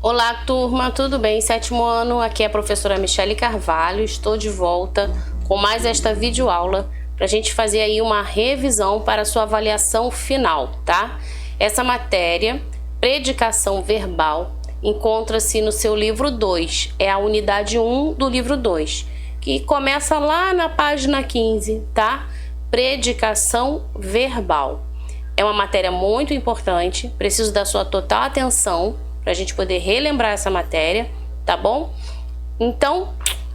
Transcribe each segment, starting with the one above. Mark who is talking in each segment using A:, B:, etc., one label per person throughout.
A: Olá, turma, tudo bem? Sétimo ano, aqui é a professora Michele Carvalho. Estou de volta com mais esta videoaula para a gente fazer aí uma revisão para a sua avaliação final, tá? Essa matéria, predicação verbal, encontra-se no seu livro 2, é a unidade 1 do livro 2, que começa lá na página 15, tá? Predicação verbal. É uma matéria muito importante, preciso da sua total atenção para a gente poder relembrar essa matéria, tá bom? Então,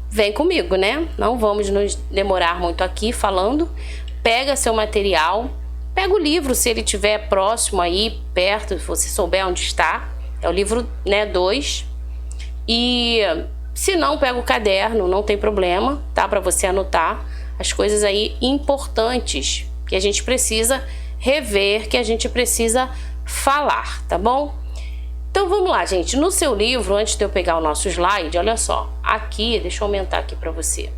A: vem comigo, né? Não vamos nos demorar muito aqui falando. Pega seu material, pega o livro, se ele estiver próximo aí, perto, se você souber onde está. É o livro, 2. E se não, pega o caderno, não tem problema, tá? Para você anotar as coisas aí importantes que a gente precisa rever, que a gente precisa falar, tá bom? Então vamos lá, gente. No seu livro, antes de eu pegar o nosso slide, olha só. Aqui, deixa eu aumentar aqui para você.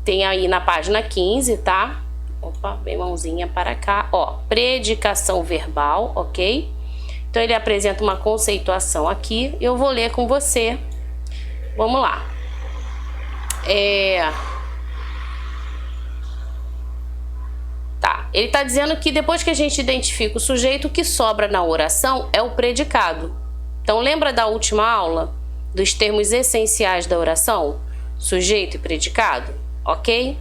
A: Tem aí na página 15, tá? Opa, bem mãozinha para cá. Ó, predicação verbal, ok? Então ele apresenta uma conceituação aqui. Eu vou ler com você. Vamos lá. Ele está dizendo que depois que a gente identifica o sujeito, o que sobra na oração é o predicado. Então lembra da última aula dos termos essenciais da oração? Sujeito e predicado, ok?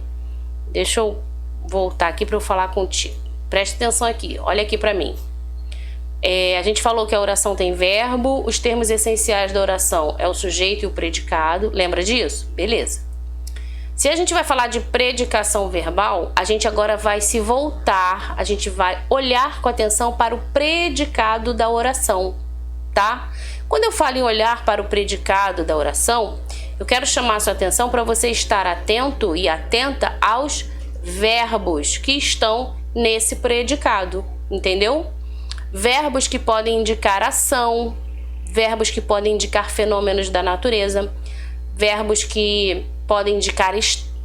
A: Deixa eu voltar aqui para eu falar contigo. Preste atenção aqui, olha aqui para mim. A gente falou que a oração tem verbo, os termos essenciais da oração é o sujeito e o predicado. Lembra disso? Beleza. Se a gente vai falar de predicação verbal, a gente agora vai se voltar, a gente vai olhar com atenção para o predicado da oração, tá? Quando eu falo em olhar para o predicado da oração, eu quero chamar a sua atenção para você estar atento e atenta aos verbos que estão nesse predicado, entendeu? Verbos que podem indicar ação, verbos que podem indicar fenômenos da natureza, verbos que podem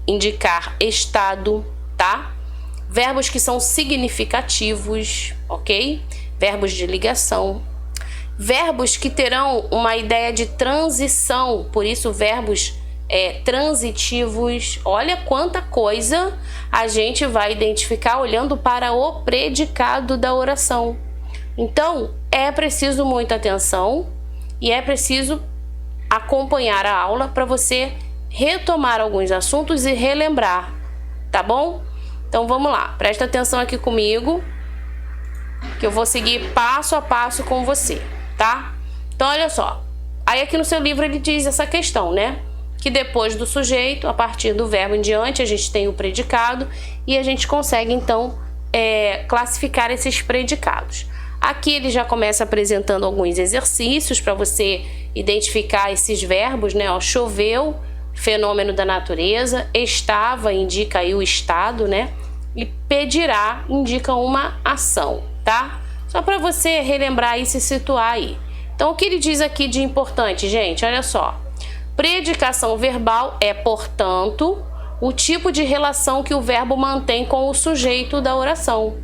A: indicar estado, tá? Verbos que são significativos, ok? Verbos de ligação. Verbos que terão uma ideia de transição, por isso verbos transitivos. Olha quanta coisa a gente vai identificar olhando para o predicado da oração. Então, é preciso muita atenção e é preciso acompanhar a aula para você retomar alguns assuntos e relembrar, tá bom? Então vamos lá, presta atenção aqui comigo, que eu vou seguir passo a passo com você, tá? Então olha só, aí aqui no seu livro ele diz essa questão, né? Que depois do sujeito, a partir do verbo em diante, a gente tem o predicado e a gente consegue então classificar esses predicados. Aqui ele já começa apresentando alguns exercícios para você identificar esses verbos, né? Ó, choveu, fenômeno da natureza, estava indica aí o estado, né? E pedirá indica uma ação, tá? Só para você relembrar e se situar aí. Então o que ele diz aqui de importante, gente? Olha só. Predicação verbal é, portanto, o tipo de relação que o verbo mantém com o sujeito da oração.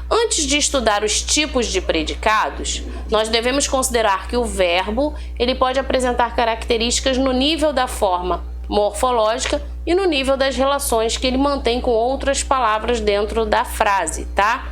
A: Antes de estudar os tipos de predicados, nós devemos considerar que o verbo ele pode apresentar características no nível da forma morfológica e no nível das relações que ele mantém com outras palavras dentro da frase, tá?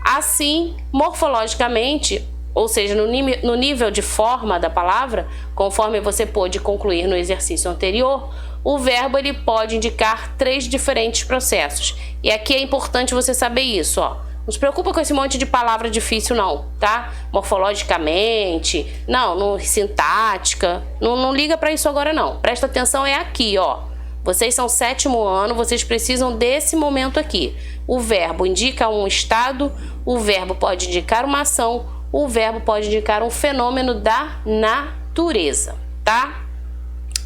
A: Assim, morfologicamente, ou seja, no nível de forma da palavra, conforme você pôde concluir no exercício anterior, o verbo ele pode indicar 3 diferentes processos. E aqui é importante você saber isso, ó. Não se preocupa com esse monte de palavra difícil não, tá? Morfologicamente, não sintática, não liga para isso agora não. Presta atenção aqui, ó. Vocês são 7º ano, vocês precisam desse momento aqui. O verbo indica um estado, o verbo pode indicar uma ação, o verbo pode indicar um fenômeno da natureza, tá?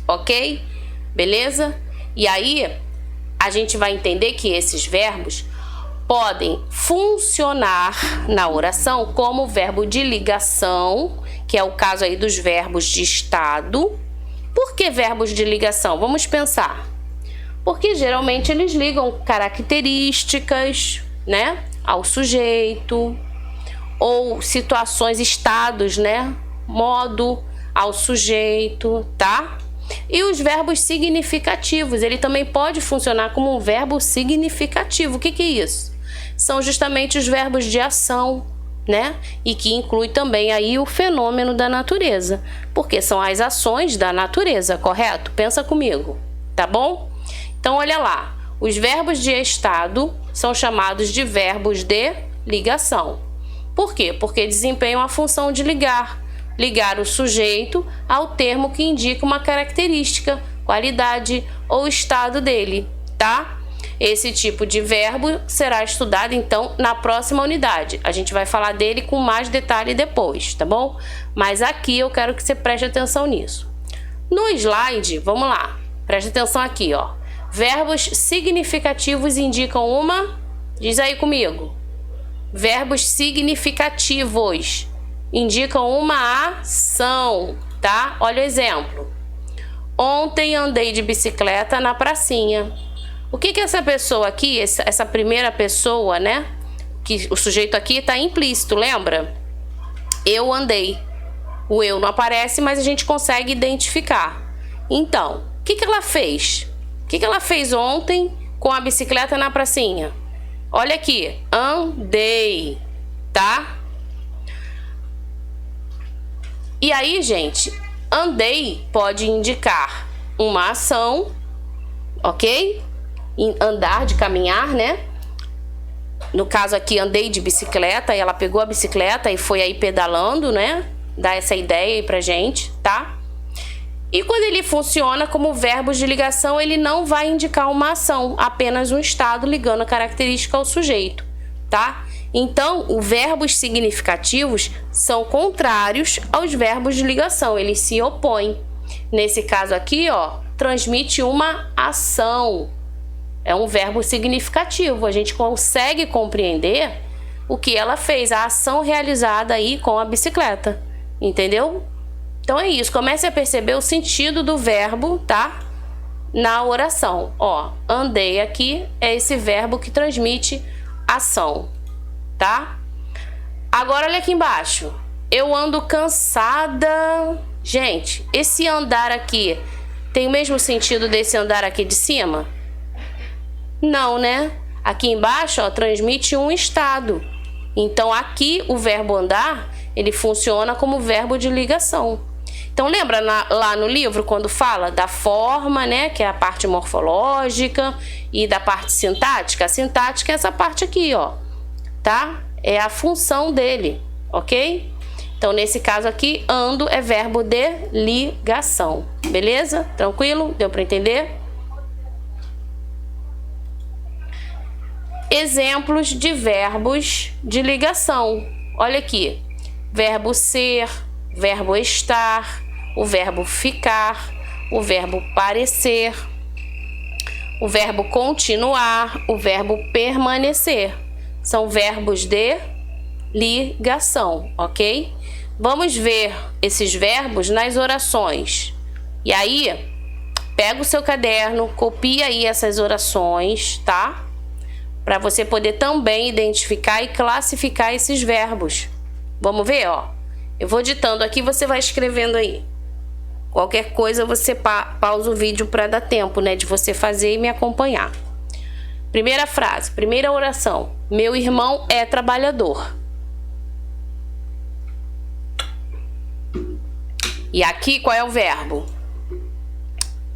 A: Ok? Beleza? E aí, a gente vai entender que esses verbos podem funcionar na oração como verbo de ligação, que é o caso aí dos verbos de estado. Por que verbos de ligação? Vamos pensar. Porque geralmente eles ligam características, né, ao sujeito, ou situações, estados, né, modo, ao sujeito, tá? E os verbos significativos, ele também pode funcionar como um verbo significativo. O que que é isso? São justamente os verbos de ação, né? E que inclui também aí o fenômeno da natureza, porque são as ações da natureza, correto? Pensa comigo, tá bom? Então, olha lá, os verbos de estado são chamados de verbos de ligação. Por quê? Porque desempenham a função de ligar o sujeito ao termo que indica uma característica, qualidade ou estado dele, tá? Esse tipo de verbo será estudado, então, na próxima unidade. A gente vai falar dele com mais detalhe depois, tá bom? Mas aqui eu quero que você preste atenção nisso. No slide, vamos lá, preste atenção aqui, ó. Verbos significativos indicam uma... Diz aí comigo. Verbos significativos indicam uma ação, tá? Olha o exemplo. Ontem andei de bicicleta na pracinha. O que que essa pessoa aqui, essa primeira pessoa, né? Que o sujeito aqui está implícito, lembra? Eu andei. O eu não aparece, mas a gente consegue identificar. Então, o que que ela fez? O que que ela fez ontem com a bicicleta na pracinha? Olha aqui, andei, tá? E aí, gente, andei pode indicar uma ação, ok? Andar, de caminhar, né? No caso aqui, andei de bicicleta, e ela pegou a bicicleta e foi aí pedalando, né? Dá essa ideia aí pra gente, tá? E quando ele funciona como verbo de ligação, ele não vai indicar uma ação, apenas um estado ligando a característica ao sujeito, tá? Então, os verbos significativos são contrários aos verbos de ligação, eles se opõem. Nesse caso aqui, ó, transmite uma ação. É um verbo significativo, a gente consegue compreender o que ela fez, a ação realizada aí com a bicicleta, entendeu? Então é isso, comece a perceber o sentido do verbo, tá? Na oração, ó, andei aqui é esse verbo que transmite ação, tá? Agora olha aqui embaixo, eu ando cansada. Gente, esse andar aqui tem o mesmo sentido desse andar aqui de cima? Não, né? Aqui embaixo, ó, transmite um estado. Então aqui o verbo andar, ele funciona como verbo de ligação. Então lembra lá no livro quando fala da forma, né, que é a parte morfológica, e da parte sintática? A sintática é essa parte aqui, ó, tá? É a função dele, ok? Então nesse caso aqui, ando é verbo de ligação, beleza? Tranquilo? Deu para entender? Exemplos de verbos de ligação. Olha aqui, verbo ser, verbo estar, o verbo ficar, o verbo parecer, o verbo continuar, o verbo permanecer. São verbos de ligação, ok? Vamos ver esses verbos nas orações. E aí, pega o seu caderno, copia aí essas orações, tá? Para você poder também identificar e classificar esses verbos. Vamos ver, ó. Eu vou ditando aqui, você vai escrevendo aí. Qualquer coisa você pausa o vídeo para dar tempo, né, de você fazer e me acompanhar. Primeira frase, primeira oração. Meu irmão é trabalhador. E aqui qual é o verbo?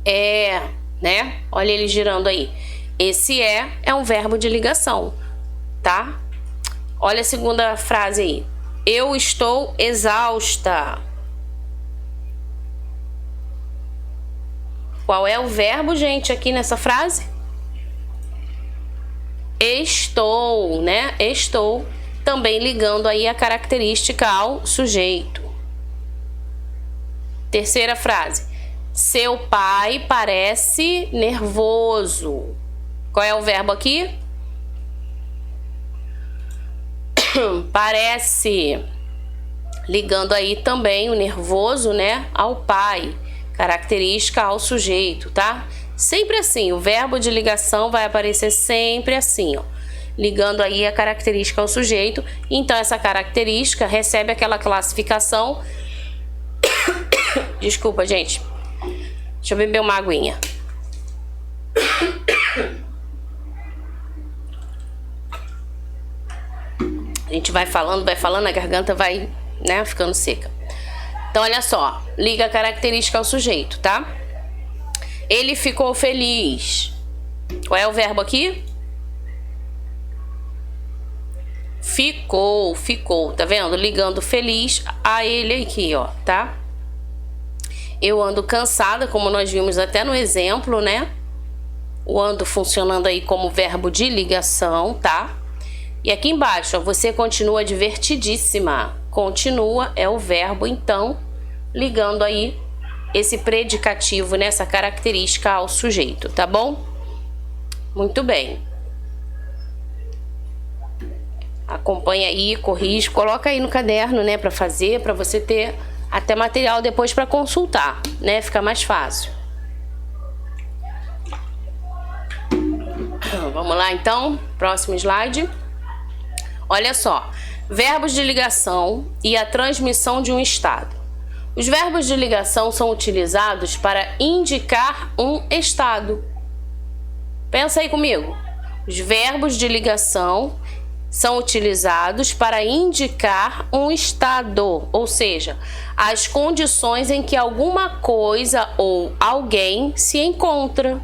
A: É, né? Olha ele girando aí. Esse é um verbo de ligação, tá? Olha a segunda frase aí. Eu estou exausta. Qual é o verbo, gente, aqui nessa frase? Estou, né? Estou, também ligando aí a característica ao sujeito. Terceira frase. Seu pai parece nervoso. Qual é o verbo aqui? Parece, ligando aí também o nervoso, né, ao pai, característica ao sujeito, tá? Sempre assim, o verbo de ligação vai aparecer sempre assim, ó, ligando aí a característica ao sujeito. Então essa característica recebe aquela classificação Desculpa, gente. Deixa eu beber uma aguinha. A gente vai falando, a garganta vai, né, ficando seca. Então, olha só. Liga a característica ao sujeito, tá? Ele ficou feliz. Qual é o verbo aqui? Ficou, tá vendo? Ligando feliz a ele aqui, ó, tá? Eu ando cansada, como nós vimos até no exemplo, né? O ando funcionando aí como verbo de ligação, tá? E aqui embaixo, ó, você continua divertidíssima. Continua é o verbo, então, ligando aí esse predicativo, nessa característica ao sujeito, tá bom? Muito bem. Acompanha aí, corrige, coloca aí no caderno, né, para fazer, para você ter até material depois para consultar, né? Fica mais fácil. Vamos lá, então. Próximo slide. Olha só. Verbos de ligação e a transmissão de um estado. Os verbos de ligação são utilizados para indicar um estado. Pensa aí comigo. Os verbos de ligação são utilizados para indicar um estado, ou seja, as condições em que alguma coisa ou alguém se encontra,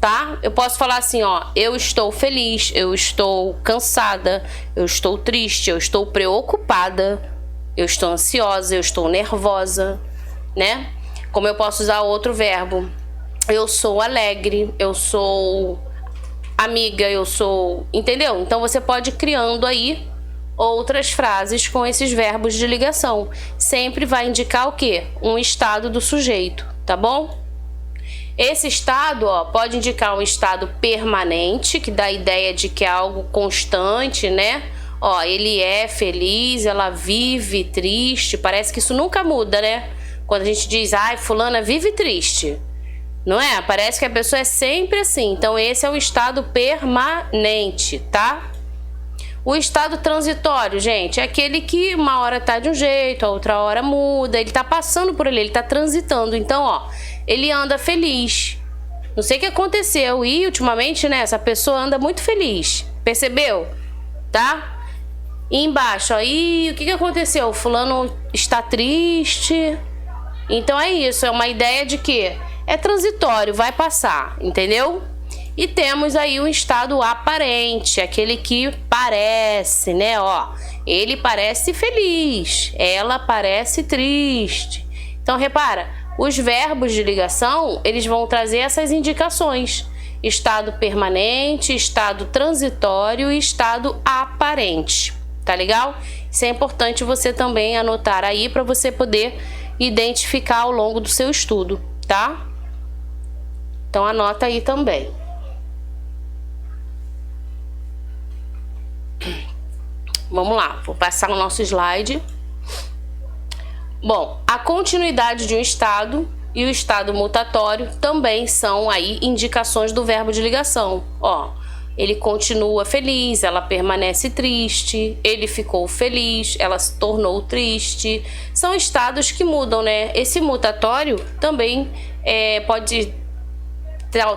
A: tá? Eu posso falar assim, ó, eu estou feliz, eu estou cansada, eu estou triste, eu estou preocupada, eu estou ansiosa, eu estou nervosa, né? Como eu posso usar outro verbo, eu sou alegre, eu sou amiga, eu sou... Entendeu? Então você pode ir criando aí outras frases com esses verbos de ligação. Sempre vai indicar o quê? Um estado do sujeito, tá bom? Esse estado, ó, pode indicar um estado permanente, que dá a ideia de que é algo constante, né? Ó, ele é feliz, ela vive triste. Parece que isso nunca muda, né? Quando a gente diz, ai, fulana vive triste. Não é? Parece que a pessoa é sempre assim. Então, esse é o estado permanente, tá? O estado transitório, gente, é aquele que uma hora tá de um jeito, a outra hora muda. Ele tá passando por ali, ele tá transitando. Então, ó, ele anda feliz. Não sei o que aconteceu. E, ultimamente, né, essa pessoa anda muito feliz. Percebeu? Tá? E embaixo, ó, e o que aconteceu? O fulano está triste. Então, é isso. É uma ideia de que é transitório, vai passar, entendeu? E temos aí o estado aparente, aquele que parece, né? Ó, ele parece feliz, ela parece triste. Então, repara, os verbos de ligação, eles vão trazer essas indicações. Estado permanente, estado transitório e estado aparente. Tá legal? Isso é importante você também anotar aí para você poder identificar ao longo do seu estudo, tá? Então anota aí também. Vamos lá, vou passar o nosso slide. Bom, a continuidade de um estado e o estado mutatório também são aí indicações do verbo de ligação. Ó, ele continua feliz, ela permanece triste, ele ficou feliz, ela se tornou triste. São estados que mudam, né? Esse mutatório também pode...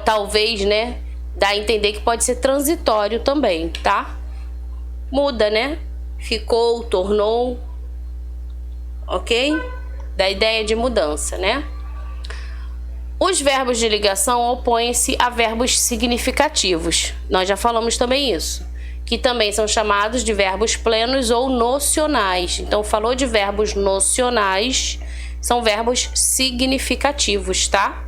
A: talvez, né, dá a entender que pode ser transitório também, tá? Muda, né? Ficou, tornou, ok? Da ideia de mudança, né? Os verbos de ligação opõem-se a verbos significativos. Nós já falamos também isso. Que também são chamados de verbos plenos ou nocionais. Então, falou de verbos nocionais, são verbos significativos, tá?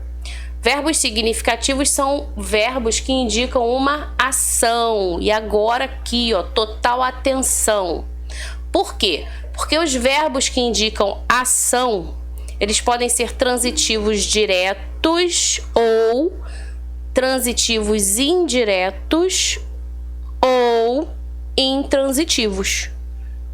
A: Verbos significativos são verbos que indicam uma ação. E agora aqui, ó, total atenção. Por quê? Porque os verbos que indicam ação, eles podem ser transitivos diretos ou transitivos indiretos ou intransitivos,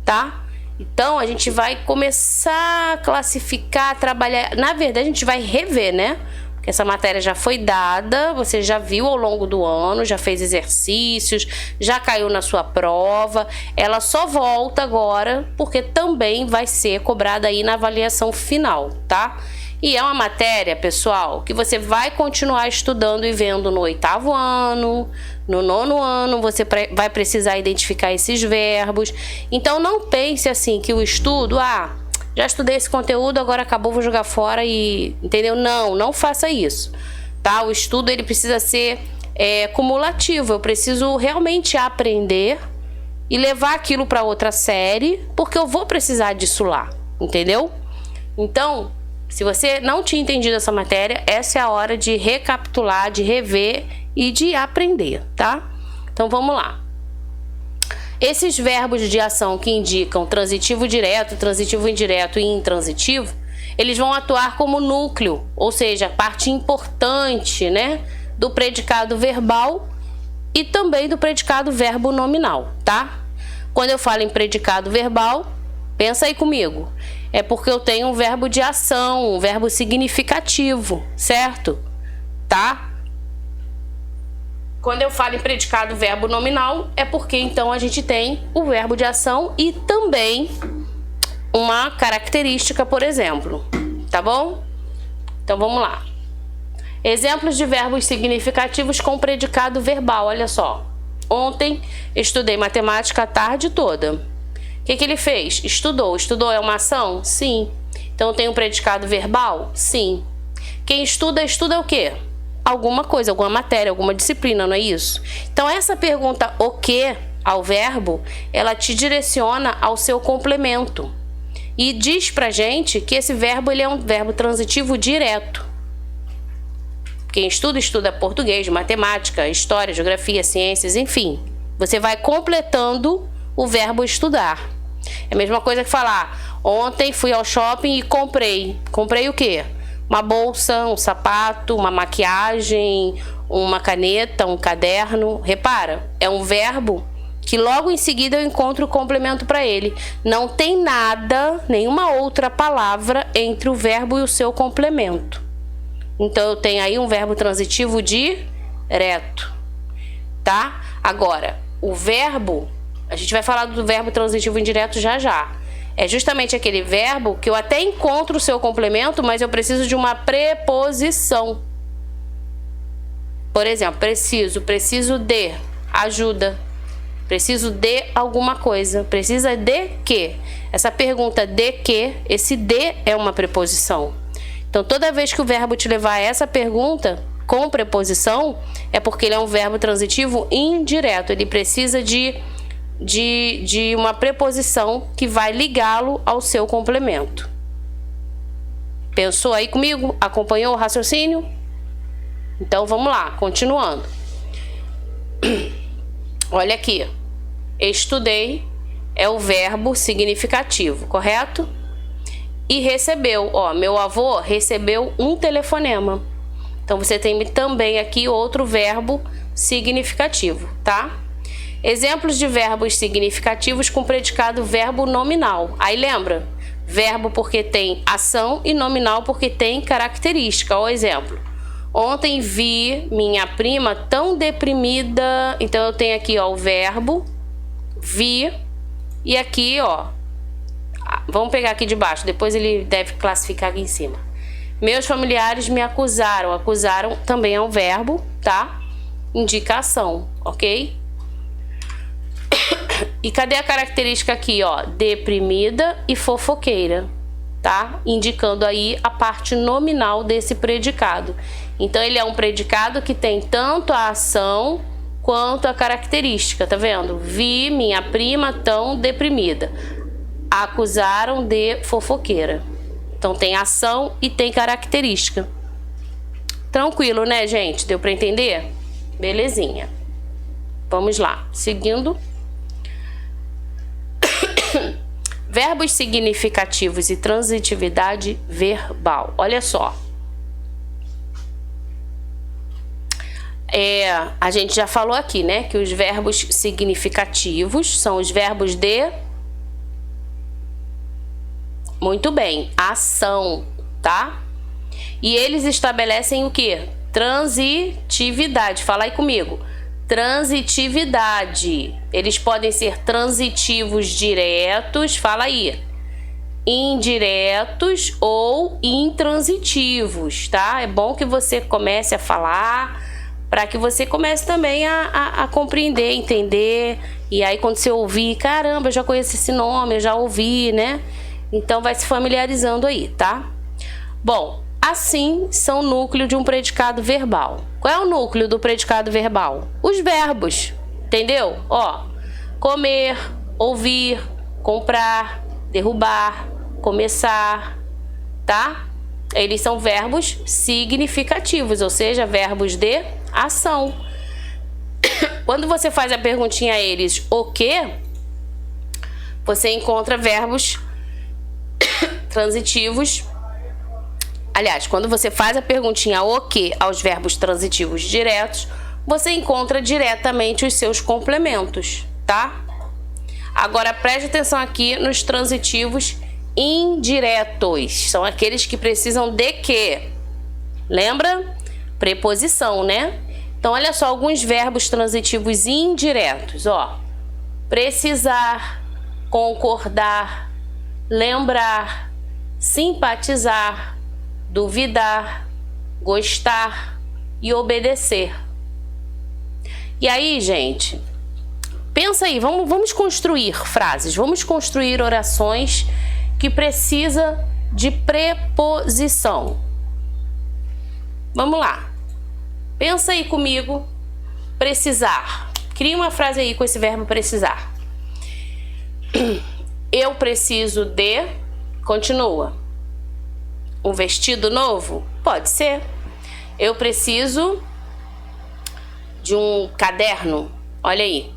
A: tá? Então, a gente vai começar a classificar, trabalhar... Na verdade, a gente vai rever, né? que essa matéria já foi dada, você já viu ao longo do ano, já fez exercícios, já caiu na sua prova. Ela só volta agora porque também vai ser cobrada aí na avaliação final, tá? E é uma matéria, pessoal, que você vai continuar estudando e vendo no 8º ano, no 9º ano, você vai precisar identificar esses verbos. Então não pense assim que o estudo, já estudei esse conteúdo, agora acabou, vou jogar fora e... Entendeu? Não faça isso, tá? O estudo, ele precisa ser cumulativo. Eu preciso realmente aprender e levar aquilo para outra série, porque eu vou precisar disso lá, entendeu? Então, se você não tinha entendido essa matéria, essa é a hora de recapitular, de rever e de aprender, tá? Então vamos lá. Esses verbos de ação que indicam transitivo direto, transitivo indireto e intransitivo, eles vão atuar como núcleo, ou seja, parte importante, né, do predicado verbal e também do predicado verbo nominal, tá? Quando eu falo em predicado verbal, pensa aí comigo. É porque eu tenho um verbo de ação, um verbo significativo, certo? Tá? Quando eu falo em predicado verbo nominal, é porque então a gente tem o verbo de ação e também uma característica, por exemplo. Tá bom? Então vamos lá. Exemplos de verbos significativos com predicado verbal, olha só. Ontem estudei matemática a tarde toda. O que ele fez? Estudou. Estudou é uma ação? Sim. Então tem um predicado verbal? Sim. Quem estuda, estuda o quê? Alguma coisa, alguma matéria, alguma disciplina, não é isso? Então essa pergunta o que ao verbo, ela te direciona ao seu complemento. E diz pra gente que esse verbo, ele é um verbo transitivo direto. Quem estuda, estuda português, matemática, história, geografia, ciências, enfim. Você vai completando o verbo estudar. É a mesma coisa que falar, ontem fui ao shopping e comprei. Comprei o quê? Uma bolsa, um sapato, uma maquiagem, uma caneta, um caderno. Repara, é um verbo que logo em seguida eu encontro o complemento para ele. Não tem nada, nenhuma outra palavra entre o verbo e o seu complemento. Então eu tenho aí um verbo transitivo direto, tá? Agora, o verbo... A gente vai falar do verbo transitivo indireto já. É justamente aquele verbo que eu até encontro o seu complemento, mas eu preciso de uma preposição. Por exemplo, preciso de ajuda. Preciso de alguma coisa. Precisa de quê? Essa pergunta de quê, esse de é uma preposição. Então, toda vez que o verbo te levar a essa pergunta com preposição, é porque ele é um verbo transitivo indireto. Ele precisa de uma preposição que vai ligá-lo ao seu complemento. Pensou aí comigo? Acompanhou o raciocínio? Então vamos lá, continuando. Olha aqui. Estudei é o verbo significativo, correto? E recebeu, meu avô recebeu um telefonema. Então você tem também aqui outro verbo significativo, tá? Exemplos de verbos significativos com predicado verbo nominal. Aí lembra? Verbo porque tem ação e nominal porque tem característica. Ó, exemplo. Ontem vi minha prima tão deprimida. Então eu tenho aqui, o verbo vi e aqui, vamos pegar aqui de baixo, depois ele deve classificar aqui em cima. Meus familiares me acusaram. Acusaram também é um verbo, tá? Indica ação, ok? E cadê a característica aqui, deprimida e fofoqueira, tá? Indicando aí a parte nominal desse predicado. Então ele é um predicado que tem tanto a ação quanto a característica, tá vendo? Vi minha prima tão deprimida. Acusaram de fofoqueira. Então tem ação e tem característica. Tranquilo, né, gente? Deu para entender? Belezinha. Vamos lá, seguindo. Verbos significativos e transitividade verbal. Olha só. A gente já falou aqui, né? Que os verbos significativos são os verbos de... Muito bem, ação, tá? E eles estabelecem o quê? Transitividade. Fala aí comigo. Transitividade. Eles podem ser transitivos diretos, fala aí, indiretos ou intransitivos, tá? É bom que você comece a falar, para que você comece também a compreender, entender. E aí quando você ouvir, caramba, eu já conheço esse nome, eu já ouvi, né? Então vai se familiarizando aí, tá? Bom, assim são o núcleo de um predicado verbal. Qual é o núcleo do predicado verbal? Os verbos, entendeu? Ó, comer, ouvir, comprar, derrubar, começar, tá? Eles são verbos significativos, ou seja, verbos de ação. Quando você faz a perguntinha a eles, o quê? Você encontra verbos transitivos. Aliás, quando você faz a perguntinha o que aos verbos transitivos diretos, você encontra diretamente os seus complementos, tá? Agora preste atenção aqui nos transitivos indiretos. São aqueles que precisam de quê? Lembra? Preposição, né? Então, olha só alguns verbos transitivos indiretos, ó. Precisar, concordar, lembrar, simpatizar, duvidar, gostar e obedecer. E aí, gente, pensa aí, vamos construir frases, vamos construir orações que precisa de preposição. Vamos lá. Pensa aí comigo. Precisar. Cria uma frase aí com esse verbo precisar. Eu preciso de... Continua. Um vestido novo? Pode ser. Eu preciso de um caderno. Olha aí.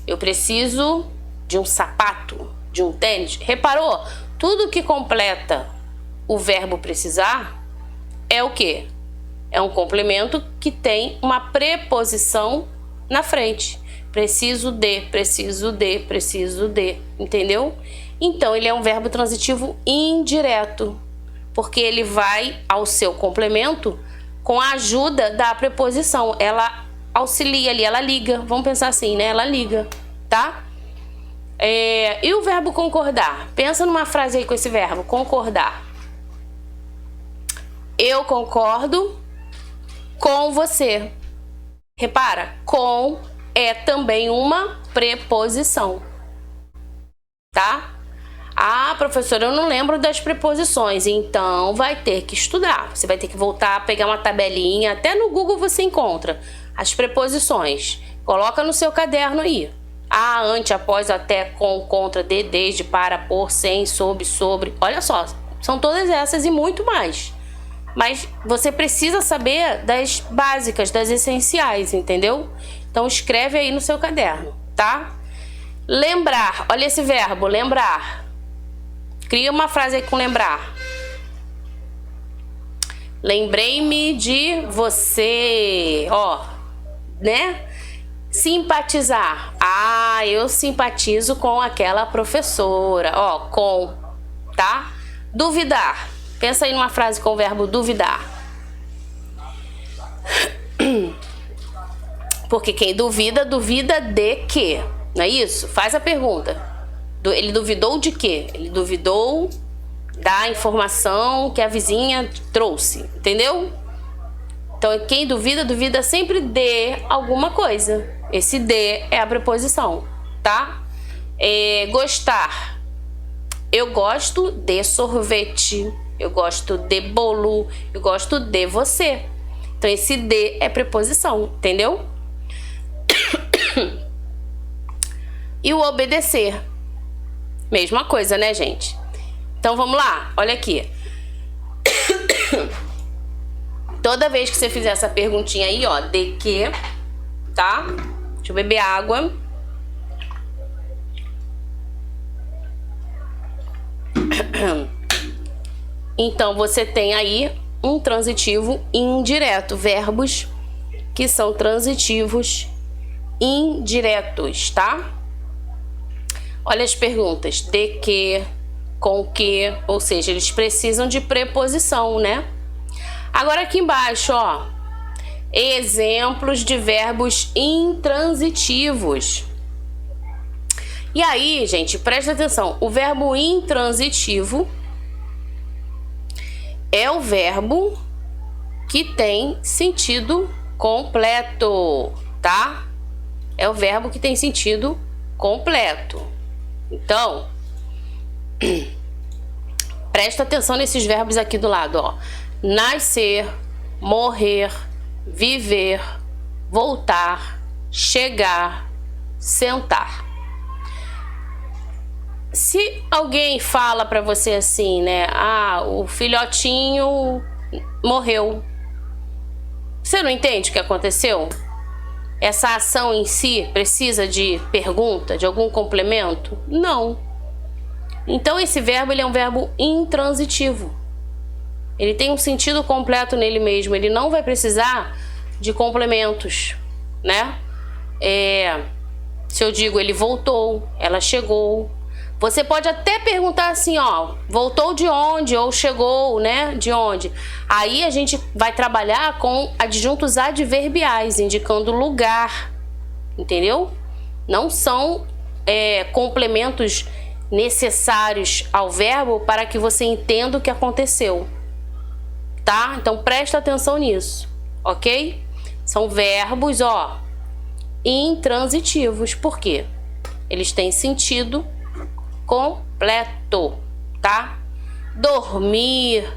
A: Eu preciso de um sapato, de um tênis. Reparou? Tudo que completa o verbo precisar é o quê? É um complemento que tem uma preposição na frente. Preciso de, preciso de, preciso de. Entendeu? Então, ele é um verbo transitivo indireto, porque ele vai ao seu complemento com a ajuda da preposição. Ela auxilia ali, ela liga. Vamos pensar assim, né? Ela liga, tá? E o verbo concordar? Pensa numa frase aí com esse verbo, concordar. Eu concordo com você. Repara, com é também uma preposição, tá? Ah, professora, eu não lembro das preposições, então vai ter que estudar. Você vai ter que voltar, pegar uma tabelinha, até no Google você encontra as preposições. Coloca no seu caderno aí. A, ante, após, até, com, contra, de, desde, para, por, sem, sob, sobre. Olha só, são todas essas e muito mais. Mas você precisa saber das básicas, das essenciais, entendeu? Então escreve aí no seu caderno, tá? Lembrar, olha esse verbo, lembrar. Cria uma frase aí com lembrar. Lembrei-me de você, ó, né? Simpatizar. Ah, eu simpatizo com aquela professora, ó, com, tá? Duvidar. Pensa aí numa frase com o verbo duvidar. Porque quem duvida, duvida de quê? Não é isso? Faz a pergunta. Ele duvidou de quê? Ele duvidou da informação que a vizinha trouxe, entendeu? Então, quem duvida, duvida sempre de alguma coisa. Esse de é a preposição, tá? Gostar. Eu gosto de sorvete. Eu gosto de bolo. Eu gosto de você. Então, esse de é preposição, entendeu? E o obedecer. Mesma coisa, né, gente? Então, vamos lá. Olha aqui. Toda vez que você fizer essa perguntinha aí, ó, de que, tá? Deixa eu beber água. Então, você tem aí um transitivo indireto. Verbos que são transitivos indiretos, tá? Olha as perguntas. De que, com que, ou seja, eles precisam de preposição, né? Agora aqui embaixo, ó, exemplos de verbos intransitivos. E aí, gente, presta atenção, o verbo intransitivo é o verbo que tem sentido completo, tá? É o verbo que tem sentido completo. Então, presta atenção nesses verbos aqui do lado, ó. Nascer, morrer, viver, voltar, chegar, sentar. Se alguém fala pra você assim, né? Ah, o filhotinho morreu. Você não entende o que aconteceu? Essa ação em si precisa de pergunta, de algum complemento? Não. Então esse verbo ele é um verbo intransitivo. Ele tem um sentido completo nele mesmo. Ele não vai precisar de complementos, né? Se eu digo ele voltou, ela chegou. Você pode até perguntar assim, ó, voltou de onde? Ou chegou, né? De onde? Aí a gente vai trabalhar com adjuntos adverbiais, indicando lugar, entendeu? Não são complementos necessários ao verbo para que você entenda o que aconteceu, tá? Então presta atenção nisso, ok? São verbos, ó, intransitivos. Por quê? Eles têm sentido completo, tá? Dormir,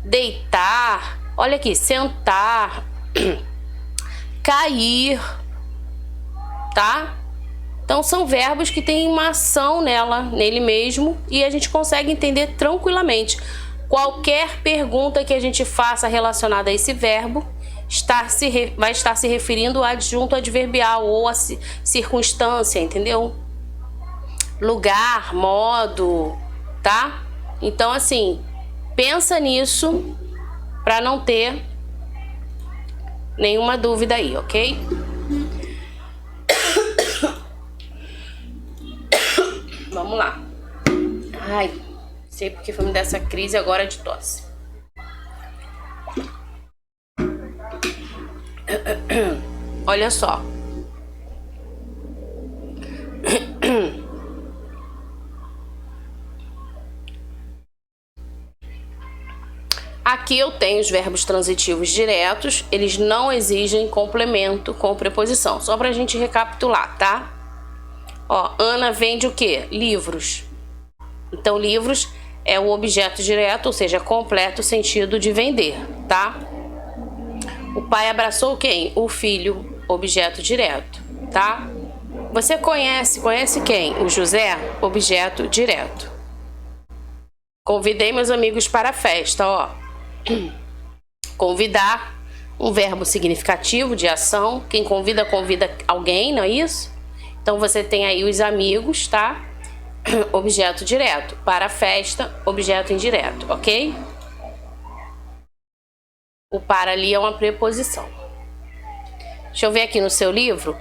A: deitar, olha aqui, sentar, cair, tá? Então são verbos que têm uma ação nele mesmo, e a gente consegue entender tranquilamente. Qualquer pergunta que a gente faça relacionada a esse verbo vai estar se referindo ao adjunto adverbial ou a circunstância, entendeu? Lugar, modo, tá? Então, assim, pensa nisso para não ter nenhuma dúvida aí, ok? Vamos lá. Ai, sei porque foi me dar essa crise agora de tosse. Olha só. Aqui eu tenho os verbos transitivos diretos, eles não exigem complemento com preposição. Só pra gente recapitular, tá? Ó, Ana vende o quê? Livros. Então, livros é o objeto direto, ou seja, completo sentido de vender, tá? O pai abraçou quem? O filho, objeto direto, tá? Você conhece quem? O José, objeto direto. Convidei meus amigos para a festa, ó. Convidar, um verbo significativo de ação. Quem convida, convida alguém, não é isso? Então você tem aí os amigos, tá? Objeto direto. Para a festa, objeto indireto, ok? O para ali é uma preposição. Deixa eu ver aqui no seu livro.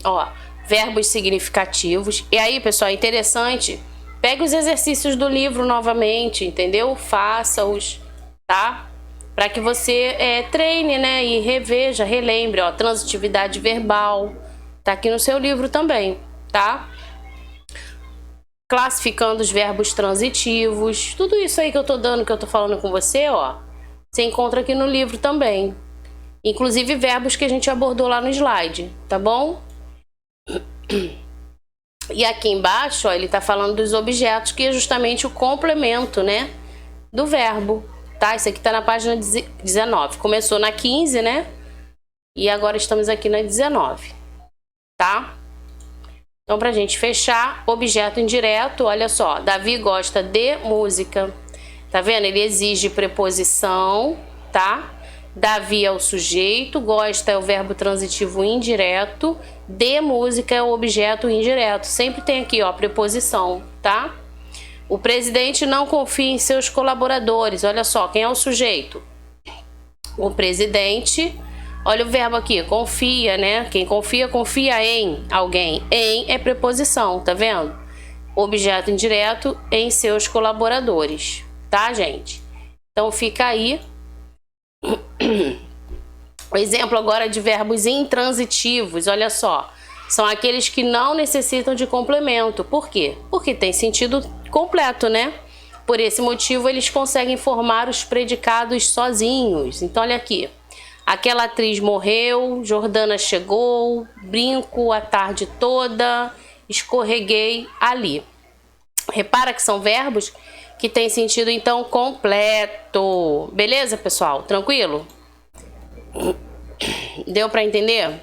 A: Ó, verbos significativos. E aí, pessoal, é interessante. Pegue os exercícios do livro novamente, entendeu? Faça-os, tá? Para que você treine, né? E reveja, relembre, ó. Transitividade verbal. Tá aqui no seu livro também, tá? Classificando os verbos transitivos. Tudo isso aí que eu tô dando, que eu tô falando com você, ó. Você encontra aqui no livro também. Inclusive verbos que a gente abordou lá no slide, tá bom? E aqui embaixo, ó, ele tá falando dos objetos, que é justamente o complemento, né, do verbo, tá? Isso aqui tá na página 19. Começou na 15, né? E agora estamos aqui na 19, tá? Então, pra gente fechar, objeto indireto, olha só. Davi gosta de música. Tá vendo? Ele exige preposição, tá? Davi é o sujeito, gosta é o verbo transitivo indireto, de música é o objeto indireto. Sempre tem aqui, ó, preposição, tá? O presidente não confia em seus colaboradores. Olha só, quem é o sujeito? O presidente. Olha o verbo aqui, confia, né? Quem confia, confia em alguém. Em é preposição, tá vendo? Objeto indireto em seus colaboradores, tá, gente? Então fica aí. O exemplo agora de verbos intransitivos, olha só. São aqueles que não necessitam de complemento. Por quê? Porque tem sentido completo, né? Por esse motivo, eles conseguem formar os predicados sozinhos. Então, olha aqui. Aquela atriz morreu, Jordana chegou, brinco a tarde toda, escorreguei ali. Repara que são verbos que têm sentido, então, completo. Beleza, pessoal? Tranquilo? Deu para entender?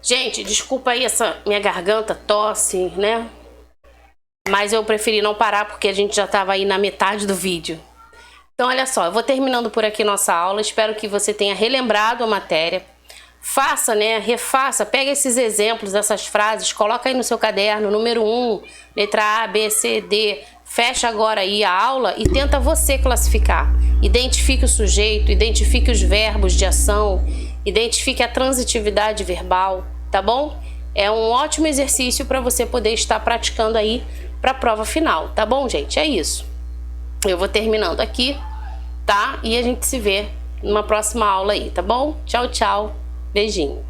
A: Gente, desculpa aí essa minha garganta, tosse, né? Mas eu preferi não parar porque a gente já estava aí na metade do vídeo. Então, olha só, eu vou terminando por aqui nossa aula. Espero que você tenha relembrado a matéria. Faça, né? Refaça, pega esses exemplos, essas frases, coloca aí no seu caderno, número 1, letra A, B, C, D. Fecha agora aí a aula e tenta você classificar. Identifique o sujeito, identifique os verbos de ação, identifique a transitividade verbal, tá bom? É um ótimo exercício para você poder estar praticando aí para a prova final, tá bom, gente? É isso. Eu vou terminando aqui, tá? E a gente se vê numa próxima aula aí, tá bom? Tchau, tchau. Beijinho.